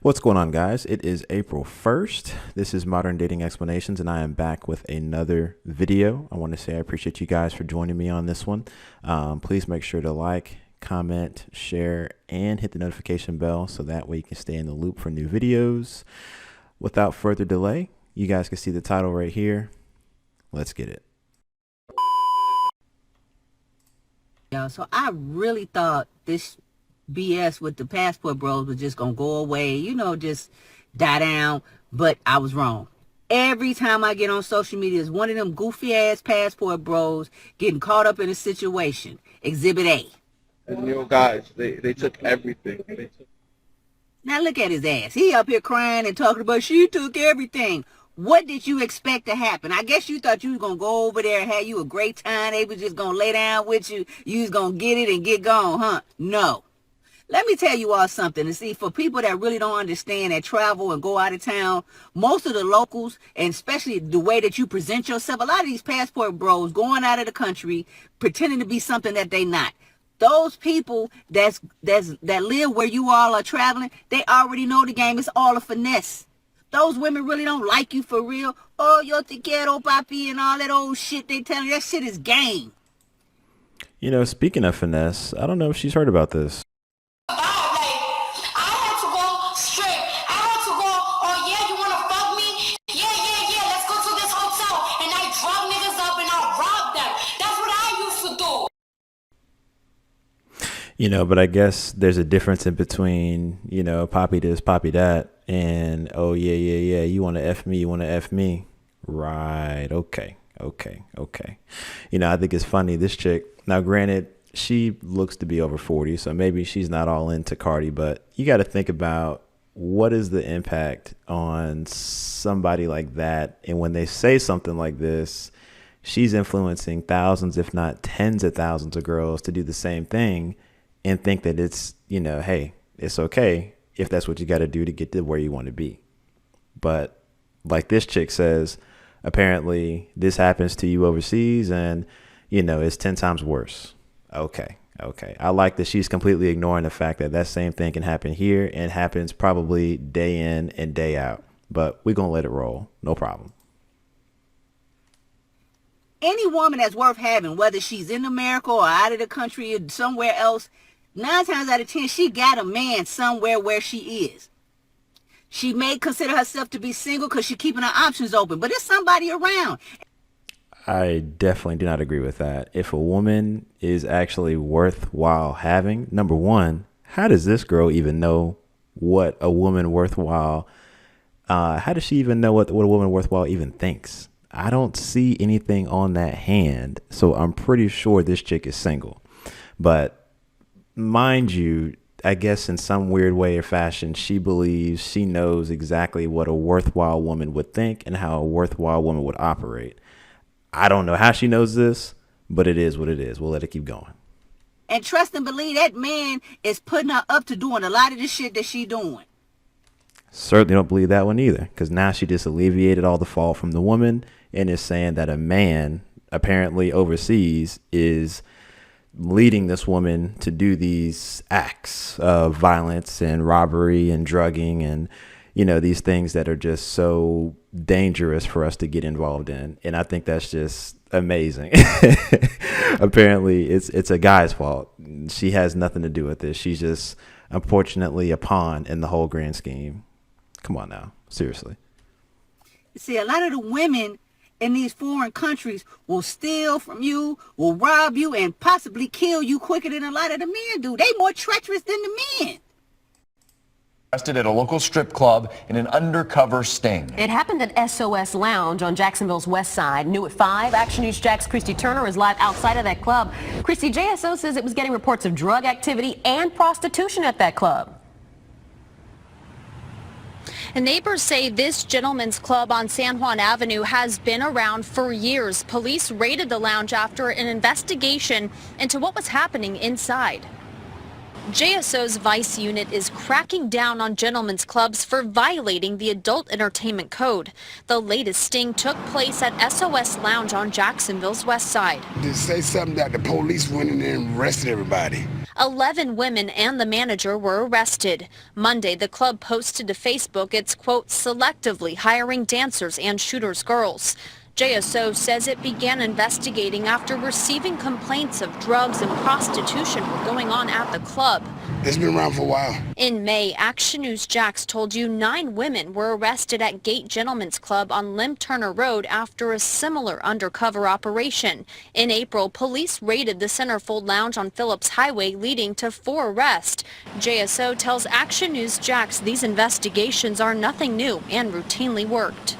What's going on, guys? It is April 1st. This is Modern Dating Explanations, and I am back with another video. I want to say I appreciate you guys for joining me on this one. Please make sure to like, comment, share, and hit the notification bell so that way you can stay in the loop for new videos. Without further delay, you guys can see the title right here. Let's get it. So I really thought this BS with the passport bros was just gonna go away, just die down, but I was wrong. Every time I get on social media, is one of them goofy ass passport bros getting caught up in a situation. Exhibit A. And guys, they took everything. Now look at his ass. He up here crying and talking about she took everything. What did you expect to happen? I guess you thought you was going to go over there and have you a great time. They was just going to lay down with you. You was going to get it and get gone, huh? No. Let me tell you all something. And see, for people that really don't understand that travel and go out of town, most of the locals, and especially the way that you present yourself, a lot of these passport bros going out of the country pretending to be something that they not. Those people that live where you all are traveling, they already know the game. It's all a finesse. Those women really don't like you for real. Oh, yo te quiero, papi, and all that old shit they tell you. That shit is game. You know, speaking of finesse, I don't know if she's heard about this. You know, but I guess there's a difference in between, you know, poppy this, poppy that, and oh, yeah, you want to F me, you want to F me. Right. Okay. You know, I think it's funny. This chick, now granted, she looks to be over 40, so maybe she's not all into Cardi, but you got to think about what is the impact on somebody like that. And when they say something like this, she's influencing thousands, if not tens of thousands of girls to do the same thing. And think that it's, you know, hey, it's okay if that's what you got to do to get to where you want to be. But like this chick says, apparently this happens to you overseas and, you know, it's 10 times worse. Okay. I like that she's completely ignoring the fact that that same thing can happen here and happens probably day in and day out. But we're going to let it roll. No problem. Any woman that's worth having, whether she's in America or out of the country or somewhere else, 9 times out of 10, she got a man somewhere where she is. She may consider herself to be single because she's keeping her options open, but there's somebody around. I definitely do not agree with that. If a woman is actually worthwhile having, number one, how does this girl even know what a woman worthwhile, how does she even know what a woman worthwhile even thinks? I don't see anything on that hand, so I'm pretty sure this chick is single. But mind you, I guess in some weird way or fashion, she believes she knows exactly what a worthwhile woman would think and how a worthwhile woman would operate. I don't know how she knows this, but it is what it is. We'll let it keep going. And trust and believe that man is putting her up to doing a lot of the shit that she doing. Certainly don't believe that one either, because now she just alleviated all the fault from the woman and is saying that a man apparently overseas is leading this woman to do these acts of violence and robbery and drugging and, you know, these things that are just so dangerous for us to get involved in. And I think that's just amazing. Apparently it's a guy's fault. She has nothing to do with this. She's just unfortunately a pawn in the whole grand scheme. Come on now. Seriously. See, a lot of the women in these foreign countries will steal from you, will rob you, and possibly kill you quicker than a lot of the men do. They more treacherous than the men. Arrested at a local strip club in an undercover sting. It happened at SOS Lounge on Jacksonville's west side. New at 5, Action News Jack's Christy Turner is live outside of that club. Christy, JSO says it was getting reports of drug activity and prostitution at that club. And neighbors say this gentleman's club on San Juan Avenue has been around for years. Police raided the lounge after an investigation into what was happening inside. JSO's Vice Unit is cracking down on gentlemen's clubs for violating the Adult Entertainment Code. The latest sting took place at SOS Lounge on Jacksonville's west side. To say something that the police went in there and arrested everybody. 11 women and the manager were arrested. Monday, the club posted to Facebook it's, quote, selectively hiring dancers and shooters girls. JSO says it began investigating after receiving complaints of drugs and prostitution were going on at the club. It's been around for a while. In May, Action News Jax told you 9 women were arrested at Gate Gentlemen's Club on Lim Turner Road after a similar undercover operation. In April, police raided the Centerfold Lounge on Phillips Highway, leading to 4 arrests. JSO tells Action News Jax these investigations are nothing new and routinely worked.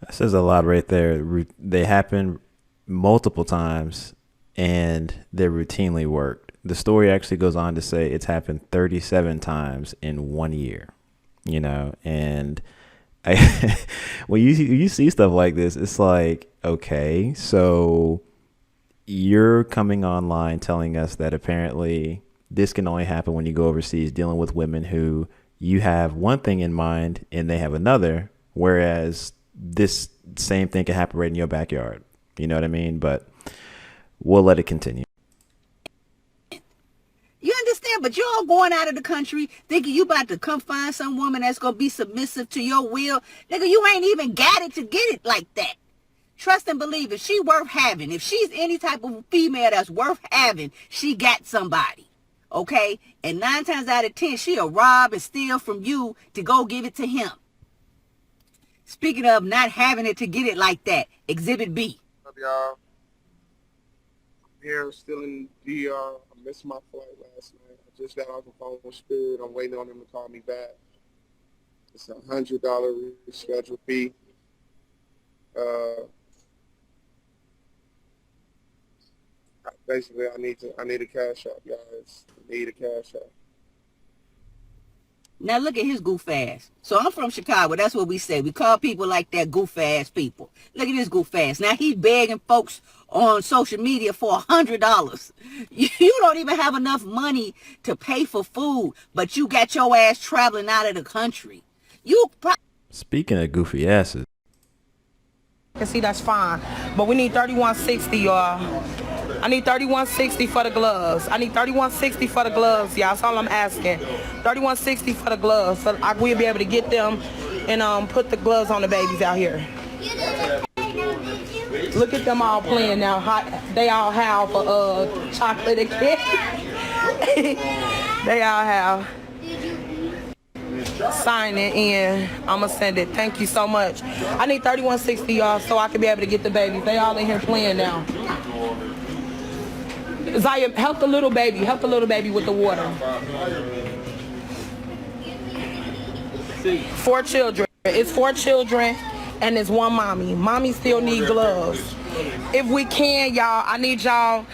That says a lot right there. They happen multiple times and they're routinely worked. The story actually goes on to say it's happened 37 times in 1 year, you know, and when you see stuff like this, it's like, okay, so you're coming online telling us that apparently this can only happen when you go overseas dealing with women who you have one thing in mind and they have another, whereas this same thing can happen right in your backyard. You know what I mean? But we'll let it continue. You understand? But you're all going out of the country thinking you about to come find some woman that's going to be submissive to your will. Nigga, you ain't even got it to get it like that. Trust and believe, if she worth having, if she's any type of female that's worth having, she got somebody. Okay? And 9 times out of 10, she'll rob and steal from you to go give it to him. Speaking of not having it to get it like that, Exhibit B. What's up, y'all? I'm here, still in DR. I missed my flight last night. I just got off the phone with Spirit. I'm waiting on them to call me back. It's $100 reschedule fee. Basically, I need a cash app, guys. I need a cash app. Now look at his goof ass. So I'm from Chicago. That's what we say. We call people like that goof ass people. Look at this goof ass. Now he's begging folks on social media for $100. You don't even have enough money to pay for food, but you got your ass traveling out of the country. Speaking of goofy asses. See, that's fine. But we need $31.60, y'all. I need $31.60 for the gloves. I need $31.60 for the gloves, y'all. That's all I'm asking. $31.60 for the gloves, so we'll be able to get them and put the gloves on the babies out here. Look at them all playing now. They all have for chocolate and candy. They all have. Sign it in. I'm gonna send it. Thank you so much. I need $31.60, y'all, so I can be able to get the babies. They all in here playing now. Zaya, help the little baby. Help the little baby with the water. 4 children. It's 4 children and it's 1 mommy. Mommy still need gloves. If we can, y'all, I need y'all.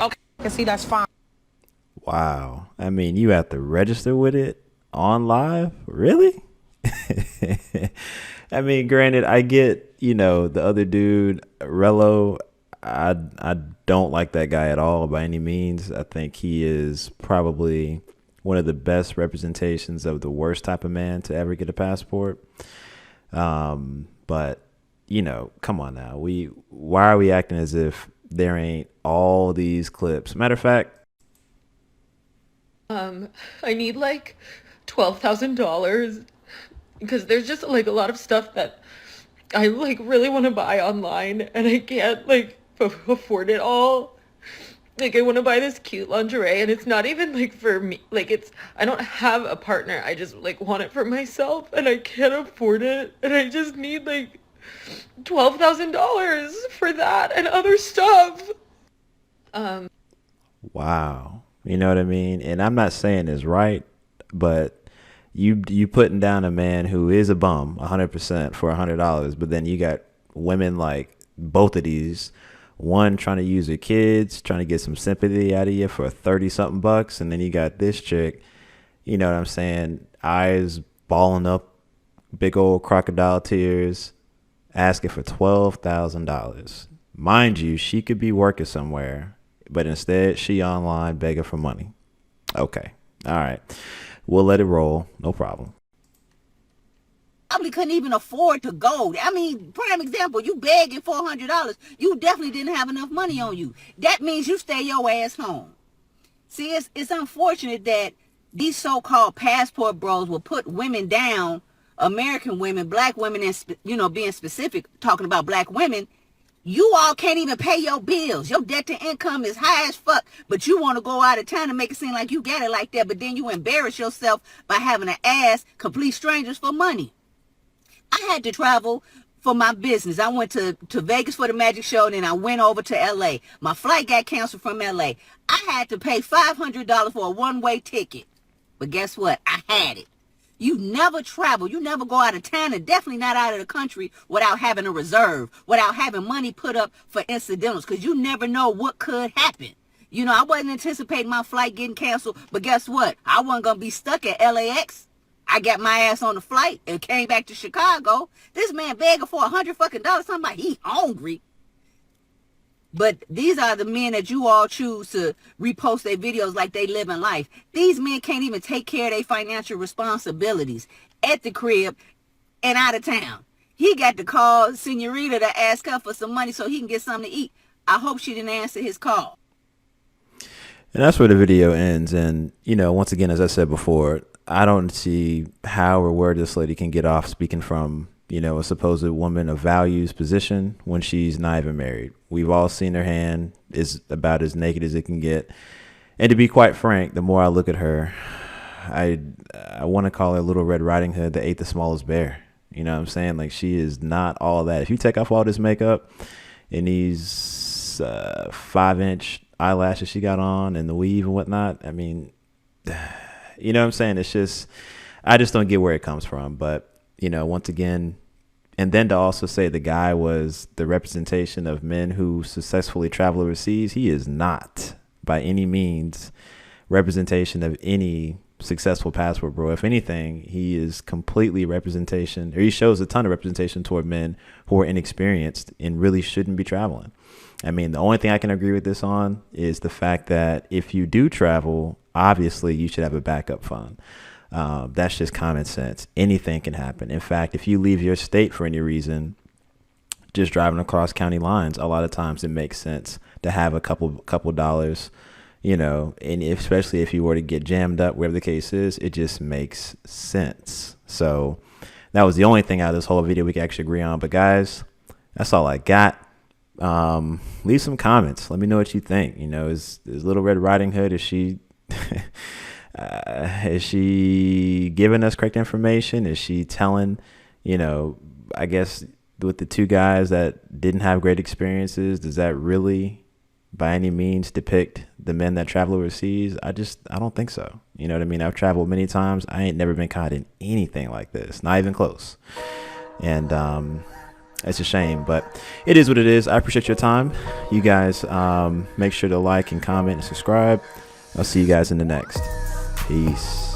Okay, see, that's fine. Wow. I mean, you have to register with it on live? Really? I mean, granted, I get, you know, the other dude, Rello. I don't like that guy at all by any means. I think he is probably one of the best representations of the worst type of man to ever get a passport. But, you know, come on now. Why are we acting as if there ain't all these clips? Matter of fact, I need like $12,000 because there's just like a lot of stuff that I like really want to buy online and I can't like afford it all. Like I want to buy this cute lingerie and it's not even like for me. Like I don't have a partner. I just like want it for myself and I can't afford it. And I just need like $12,000 for that and other stuff. wow. You know what I mean? And I'm not saying it's right, but you putting down a man who is a bum 100% for $100, but then you got women like both of these, one trying to use her kids, trying to get some sympathy out of you for 30 something bucks, and then you got this chick, you know what I'm saying, eyes balling up, big old crocodile tears, asking for $12,000. Mind you, she could be working somewhere but instead she online begging for money. Okay. All right. We'll let it roll. No problem. Probably couldn't even afford to go. I mean, prime example, you begging $400. You definitely didn't have enough money on you. That means you stay your ass home. See, it's unfortunate that these so-called passport bros will put women down, American women, black women, and being specific, talking about black women. You all can't even pay your bills. Your debt to income is high as fuck, but you want to go out of town and make it seem like you got it like that, but then you embarrass yourself by having to ask complete strangers for money. I had to travel for my business. I went to Vegas for the magic show, and then I went over to LA. My flight got canceled from LA. I had to pay $500 for a one-way ticket. But guess what? I had it. You never travel. You never go out of town, and definitely not out of the country without having a reserve, without having money put up for incidentals, because you never know what could happen. I wasn't anticipating my flight getting canceled, but guess what? I wasn't going to be stuck at LAX. I got my ass on the flight and came back to Chicago. This man begging for $100 fucking dollars. Somebody, he hungry. But these are the men that you all choose to repost their videos like they live in life. These men can't even take care of their financial responsibilities at the crib and out of town. He got to call Senorita to ask her for some money so he can get something to eat. I hope she didn't answer his call. And that's where the video ends. And, once again, as I said before, I don't see how or where this lady can get off speaking from, a supposed woman of values position when she's not even married. We've all seen her hand is about as naked as it can get. And to be quite frank, the more I look at her, I want to call her Little Red Riding Hood that ate the smallest bear. You know what I'm saying? Like, she is not all that. If you take off all this makeup and these 5-inch eyelashes she got on and the weave and whatnot, I mean, you know what I'm saying? It's just, I just don't get where it comes from. But, once again, and then to also say the guy was the representation of men who successfully travel overseas, he is not by any means representation of any successful passport bro. If anything, he is completely representation, or he shows a ton of representation toward men who are inexperienced and really shouldn't be traveling. I mean, the only thing I can agree with this on is the fact that if you do travel, obviously you should have a backup fund. That's just common sense. Anything can happen. In fact, if you leave your state for any reason, just driving across county lines, a lot of times it makes sense to have a couple dollars, and especially if you were to get jammed up, wherever the case is, it just makes sense. So that was the only thing out of this whole video we can actually agree on. But guys, that's all I got. Leave some comments. Let me know what you think. Is Little Red Riding Hood, is she is she giving us correct information? Is she telling, I guess with the two guys that didn't have great experiences, does that really by any means depict the men that travel overseas? I don't think so. You know what I mean? I've traveled many times. I ain't never been caught in anything like this, not even close. And it's a shame, but it is what it is. I appreciate your time. You guys make sure to like and comment and subscribe. I'll see you guys in the next. Peace.